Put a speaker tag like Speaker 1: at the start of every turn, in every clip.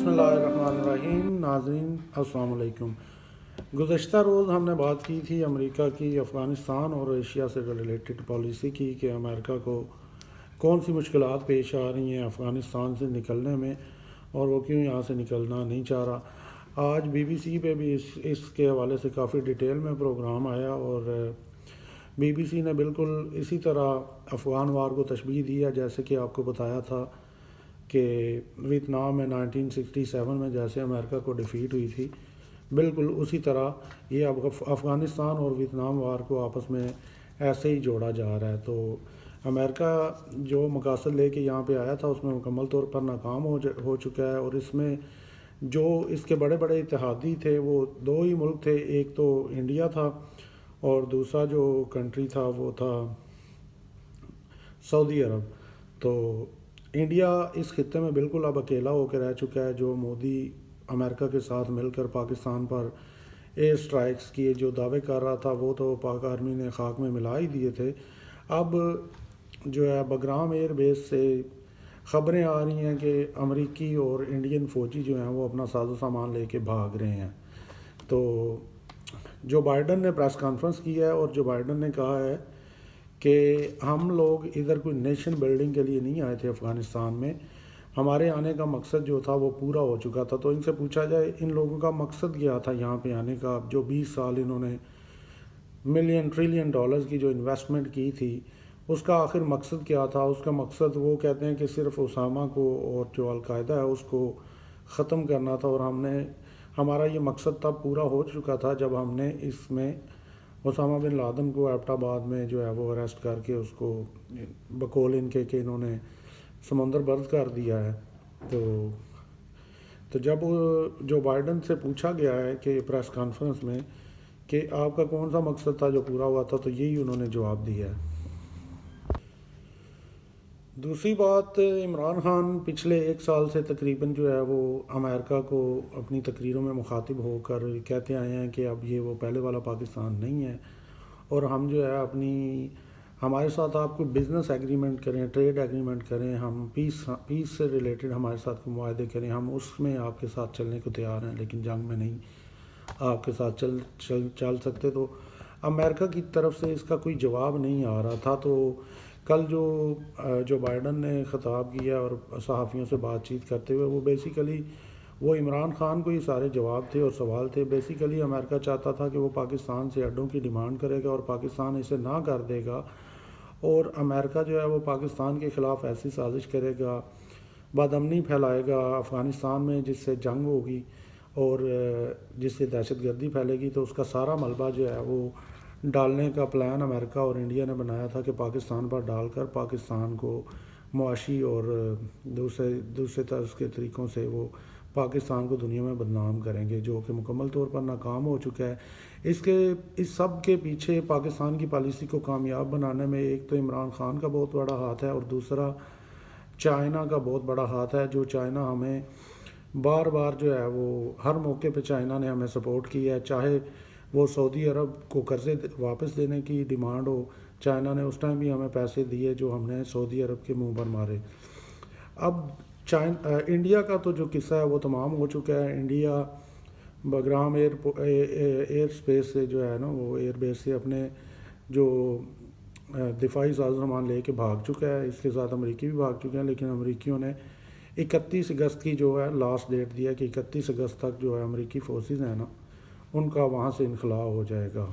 Speaker 1: بسم اللہ الرحمن الرحیم. ناظرین السلام علیکم. گزشتہ روز ہم نے بات کی تھی امریکہ کی افغانستان اور ایشیا سے ریلیٹڈ پالیسی کی کہ امریکہ کو کون سی مشکلات پیش آ رہی ہیں افغانستان سے نکلنے میں اور وہ کیوں یہاں سے نکلنا نہیں چاہ رہا. آج بی بی سی پہ بھی اس کے حوالے سے کافی ڈیٹیل میں پروگرام آیا اور بی بی سی نے بالکل اسی طرح افغان وار کو تشبیہ دیا جیسے کہ آپ کو بتایا تھا کہ ویتنام میں 1967 میں جیسے امریکہ کو ڈیفیٹ ہوئی تھی، بالکل اسی طرح یہ افغانستان اور ویتنام وار کو آپس میں ایسے ہی جوڑا جا رہا ہے. تو امریکہ جو مقاصد لے کے یہاں پہ آیا تھا اس میں مکمل طور پر ناکام ہو چکا ہے، اور اس میں جو اس کے بڑے بڑے اتحادی تھے وہ دو ہی ملک تھے. ایک تو انڈیا تھا اور دوسرا جو کنٹری تھا وہ تھا سعودی عرب. تو انڈیا اس خطے میں بالکل اب اکیلا ہو کے رہ چکا ہے. جو مودی امریکہ کے ساتھ مل کر پاکستان پر ایئر اسٹرائکس کیے جو دعوے کر رہا تھا وہ تو پاک آرمی نے خاک میں ملا ہی دیے تھے. اب جو ہے بگرام ایئر بیس سے خبریں آ رہی ہیں کہ امریکی اور انڈین فوجی جو ہیں وہ اپنا ساز و سامان لے کے بھاگ رہے ہیں. تو جو بائیڈن نے پریس کانفرنس کی ہے اور جو بائیڈن نے کہا ہے کہ ہم لوگ ادھر کوئی نیشن بلڈنگ کے لیے نہیں آئے تھے افغانستان میں، ہمارے آنے کا مقصد جو تھا وہ پورا ہو چکا تھا. تو ان سے پوچھا جائے ان لوگوں کا مقصد کیا تھا یہاں پہ آنے کا. جو 20 سال انہوں نے ملین ٹریلین ڈالرز کی جو انویسٹمنٹ کی تھی اس کا آخر مقصد کیا تھا؟ اس کا مقصد وہ کہتے ہیں کہ صرف اسامہ کو اور جو القاعدہ ہے اس کو ختم کرنا تھا، اور ہمارا یہ مقصد تب پورا ہو چکا تھا جب ہم نے اس میں اسامہ بن لادن کو ایبٹ آباد میں جو ہے وہ اریسٹ کر کے اس کو بقول ان کے کہ انہوں نے سمندر برد کر دیا ہے. تو جب جو بائیڈن سے پوچھا گیا ہے کہ پریس کانفرنس میں کہ آپ کا کون سا مقصد تھا جو پورا ہوا تھا، تو یہی انہوں نے جواب دیا ہے. دوسری بات، عمران خان پچھلے 1 سال سے تقریباً جو ہے وہ امریکہ کو اپنی تقریروں میں مخاطب ہو کر کہتے آئے ہیں کہ اب یہ وہ پہلے والا پاکستان نہیں ہے، اور ہم جو ہے ہمارے ساتھ آپ کو بزنس ایگریمنٹ کریں، ٹریڈ ایگریمنٹ کریں، ہم پیس سے ریلیٹڈ ہمارے ساتھ کوئی معاہدے کریں، ہم اس میں آپ کے ساتھ چلنے کو تیار ہیں، لیکن جنگ میں نہیں آپ کے ساتھ چل سکتے. تو امریکہ کی طرف سے اس کا کوئی جواب نہیں آ رہا تھا. تو کل جو بائیڈن نے خطاب کیا اور صحافیوں سے بات چیت کرتے ہوئے وہ بیسیکلی وہ عمران خان کو ہی سارے جواب تھے اور سوال تھے. بیسیکلی امریکہ چاہتا تھا کہ وہ پاکستان سے اڈوں کی ڈیمانڈ کرے گا اور پاکستان اسے نہ کر دے گا، اور امریکہ جو ہے وہ پاکستان کے خلاف ایسی سازش کرے گا، بدامنی پھیلائے گا افغانستان میں جس سے جنگ ہوگی اور جس سے دہشت گردی پھیلے گی. تو اس کا سارا ملبہ جو ہے وہ ڈالنے کا پلان امریکہ اور انڈیا نے بنایا تھا کہ پاکستان پر ڈال کر پاکستان کو معاشی اور دوسرے طرز کے طریقوں سے وہ پاکستان کو دنیا میں بدنام کریں گے، جو کہ مکمل طور پر ناکام ہو چکا ہے. اس سب کے پیچھے پاکستان کی پالیسی کو کامیاب بنانے میں ایک تو عمران خان کا بہت بڑا ہاتھ ہے اور دوسرا چائنا کا بہت بڑا ہاتھ ہے. جو چائنا ہمیں بار بار جو ہے وہ ہر موقع پہ چائنا نے ہمیں سپورٹ کیا ہے، چاہے وہ سعودی عرب کو قرضے واپس دینے کی ڈیمانڈ ہو، چائنا نے اس ٹائم بھی ہمیں پیسے دیے جو ہم نے سعودی عرب کے منہ پر مارے. اب انڈیا کا تو جو قصہ ہے وہ تمام ہو چکا ہے. انڈیا بگرام ایئر اسپیس سے جو ہے نا وہ ایئر بیس سے اپنے جو دفاعی ساز و سامان لے کے بھاگ چکا ہے. اس کے ساتھ امریکی بھی بھاگ چکے ہیں، لیکن امریکیوں نے 31 اگست کی جو ہے لاسٹ ڈیٹ دیا کہ 31 اگست تک جو ہے امریکی فورسز ہیں نا ان کا وہاں سے انخلاء ہو جائے گا.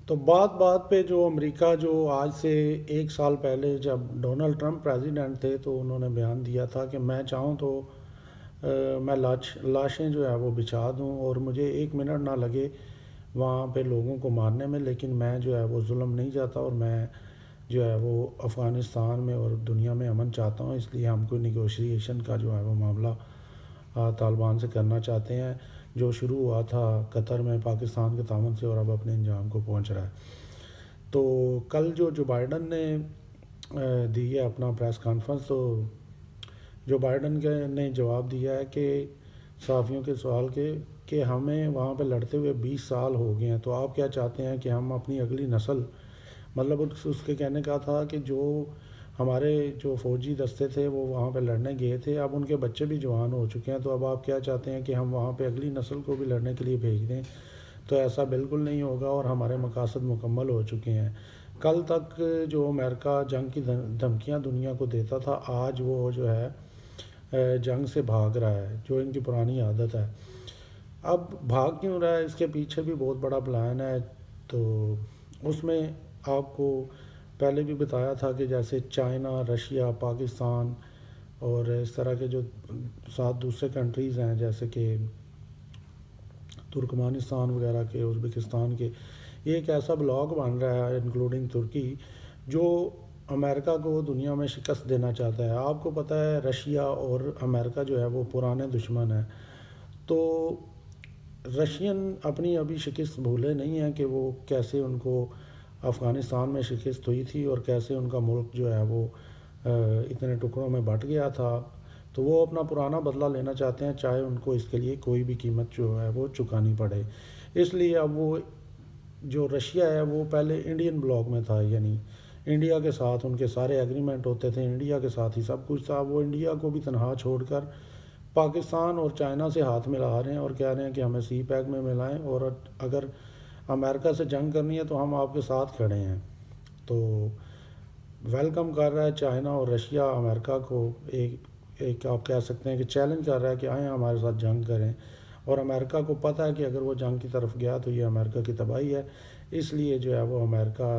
Speaker 1: تو بات پہ جو امریکہ جو آج سے 1 سال پہلے جب ڈونلڈ ٹرمپ پریزیڈنٹ تھے تو انہوں نے بیان دیا تھا کہ میں چاہوں تو میں لاشیں جو ہے وہ بچھا دوں اور مجھے 1 منٹ نہ لگے وہاں پہ لوگوں کو مارنے میں، لیکن میں جو ہے وہ ظلم نہیں چاہتا اور میں جو ہے وہ افغانستان میں اور دنیا میں امن چاہتا ہوں. اس لیے ہم کوئی نیگوشیشن کا جو ہے وہ معاملہ طالبان سے کرنا چاہتے ہیں جو شروع ہوا تھا قطر میں پاکستان کے تعاون سے اور اب اپنے انجام کو پہنچ رہا ہے. تو کل جو بائیڈن نے دی ہے اپنا پریس کانفرنس، تو جو بائیڈن نے جواب دیا ہے کہ صحافیوں کے سوال کے کہ ہمیں وہاں پہ لڑتے ہوئے 20 سال ہو گئے ہیں، تو آپ کیا چاہتے ہیں کہ ہم اپنی اگلی نسل، مطلب اس کے کہنے کا تھا کہ جو ہمارے جو فوجی دستے تھے وہ وہاں پہ لڑنے گئے تھے، اب ان کے بچے بھی جوان ہو چکے ہیں، تو اب آپ کیا چاہتے ہیں کہ ہم وہاں پہ اگلی نسل کو بھی لڑنے کے لیے بھیج دیں؟ تو ایسا بالکل نہیں ہوگا، اور ہمارے مقاصد مکمل ہو چکے ہیں۔ کل تک جو امریکہ جنگ کی دھمکیاں دنیا کو دیتا تھا، آج وہ جو ہے جنگ سے بھاگ رہا ہے، جو ان کی پرانی عادت ہے۔ اب بھاگ کیوں رہا ہے؟ اس کے پیچھے بھی بہت بڑا پلان ہے۔ تو اس میں آپ کو پہلے بھی بتایا تھا کہ جیسے چائنا، رشیا، پاکستان اور اس طرح کے جو 7 دوسرے کنٹریز ہیں، جیسے کہ ترکمانستان وغیرہ کے، ازبکستان کے، یہ ایک ایسا بلاک بن رہا ہے انکلوڈنگ ترکی، جو امریکہ کو دنیا میں شکست دینا چاہتا ہے۔ آپ کو پتہ ہے رشیا اور امریکہ جو ہے وہ پرانے دشمن ہیں، تو رشین اپنی ابھی شکست بھولے نہیں ہیں کہ وہ کیسے ان کو افغانستان میں شکست ہوئی تھی اور کیسے ان کا ملک جو ہے وہ اتنے ٹکڑوں میں بٹ گیا تھا۔ تو وہ اپنا پرانا بدلہ لینا چاہتے ہیں، چاہے ان کو اس کے لیے کوئی بھی قیمت جو ہے وہ چکانی پڑے۔ اس لیے اب وہ جو رشیا ہے وہ پہلے انڈین بلاک میں تھا، یعنی انڈیا کے ساتھ ان کے سارے ایگریمنٹ ہوتے تھے، انڈیا کے ساتھ ہی سب کچھ تھا۔ وہ انڈیا کو بھی تنہا چھوڑ کر پاکستان اور چائنا سے ہاتھ ملا رہے ہیں اور کہہ رہے ہیں کہ ہمیں سی پیک میں ملائیں، اور اگر امریکہ سے جنگ کرنی ہے تو ہم آپ کے ساتھ کھڑے ہیں۔ تو ویلکم کر رہا ہے چائنا اور رشیا امریکہ کو، ایک آپ کہہ سکتے ہیں کہ چیلنج کر رہا ہے کہ آئیں ہمارے ساتھ جنگ کریں، اور امریکہ کو پتہ ہے کہ اگر وہ جنگ کی طرف گیا تو یہ امریکہ کی تباہی ہے۔ اس لیے جو ہے وہ امریکہ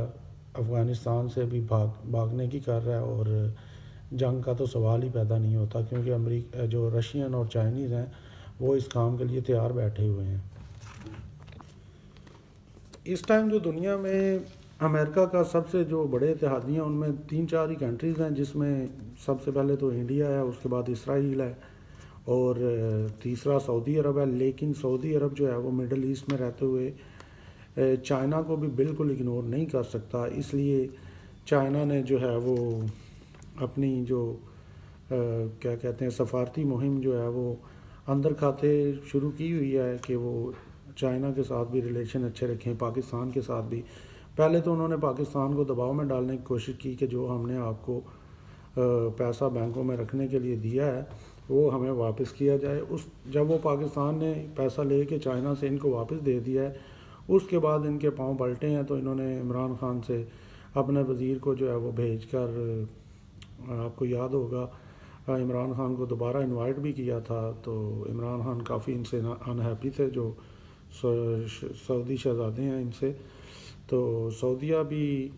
Speaker 1: افغانستان سے بھی بھاگنے کی کر رہا ہے، اور جنگ کا تو سوال ہی پیدا نہیں ہوتا، کیونکہ امریکہ جو رشین اور چائنیز ہیں وہ اس کام کے لیے تیار بیٹھے ہوئے ہیں۔ اس ٹائم جو دنیا میں امریکہ کا سب سے جو بڑے اتحادی ہیں، ان میں 3-4 ہی کنٹریز ہیں، جس میں سب سے پہلے تو انڈیا ہے، اس کے بعد اسرائیل ہے، اور تیسرا سعودی عرب ہے۔ لیکن سعودی عرب جو ہے وہ مڈل ایسٹ میں رہتے ہوئے چائنا کو بھی بالکل اگنور نہیں کر سکتا، اس لیے چائنا نے جو ہے وہ اپنی جو کیا کہتے ہیں سفارتی مہم جو ہے وہ اندر کھاتے شروع کی ہوئی ہے، کہ وہ چائنا کے ساتھ بھی ریلیشن اچھے رکھیں، پاکستان کے ساتھ بھی۔ پہلے تو انہوں نے پاکستان کو دباؤ میں ڈالنے کی کوشش کی کہ جو ہم نے آپ کو پیسہ بینکوں میں رکھنے کے لیے دیا ہے وہ ہمیں واپس کیا جائے۔ جب وہ پاکستان نے پیسہ لے کے چائنا سے ان کو واپس دے دیا ہے، اس کے بعد ان کے پاؤں پلٹے ہیں، تو انہوں نے عمران خان سے اپنے وزیر کو جو ہے وہ بھیج کر، آپ کو یاد ہوگا عمران خان کو دوبارہ انوائٹ بھی کیا تھا، تو عمران خان کافی ان سے انہیپی تھے، جو سعودی شہزادے ہیں ان سے۔ تو سعودیہ بھی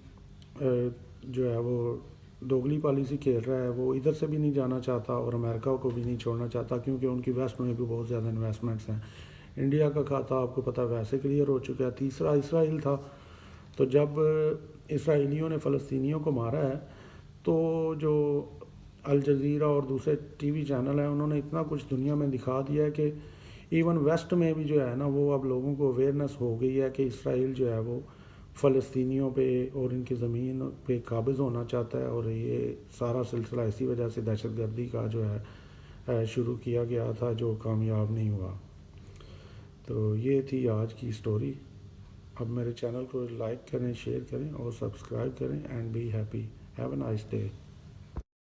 Speaker 1: جو ہے وہ دوگلی پالیسی کھیل رہا ہے، وہ ادھر سے بھی نہیں جانا چاہتا اور امریکہ کو بھی نہیں چھوڑنا چاہتا، کیونکہ ان کی ویسٹ میں بھی بہت زیادہ انویسٹمنٹس ہیں۔ انڈیا کا کھاتا آپ کو پتہ ویسے کلیئر ہو چکا ہے۔ تیسرا اسرائیل تھا، تو جب اسرائیلیوں نے فلسطینیوں کو مارا ہے، تو جو الجزیرہ اور دوسرے ٹی وی چینل ہیں، انہوں نے اتنا کچھ دنیا میں دکھا دیا ہے کہ ایون ویسٹ میں بھی جو ہے نا وہ اب لوگوں کو اویئرنیس ہو گئی ہے کہ اسرائیل جو ہے وہ فلسطینیوں پہ اور ان کی زمین پہ قابض ہونا چاہتا ہے، اور یہ سارا سلسلہ اسی وجہ سے دہشت گردی کا جو ہے شروع کیا گیا تھا، جو کامیاب نہیں ہوا۔ تو یہ تھی آج کی سٹوری۔ اب میرے چینل کو لائک کریں، شیئر کریں اور سبسکرائب کریں، and be happy, have a nice day.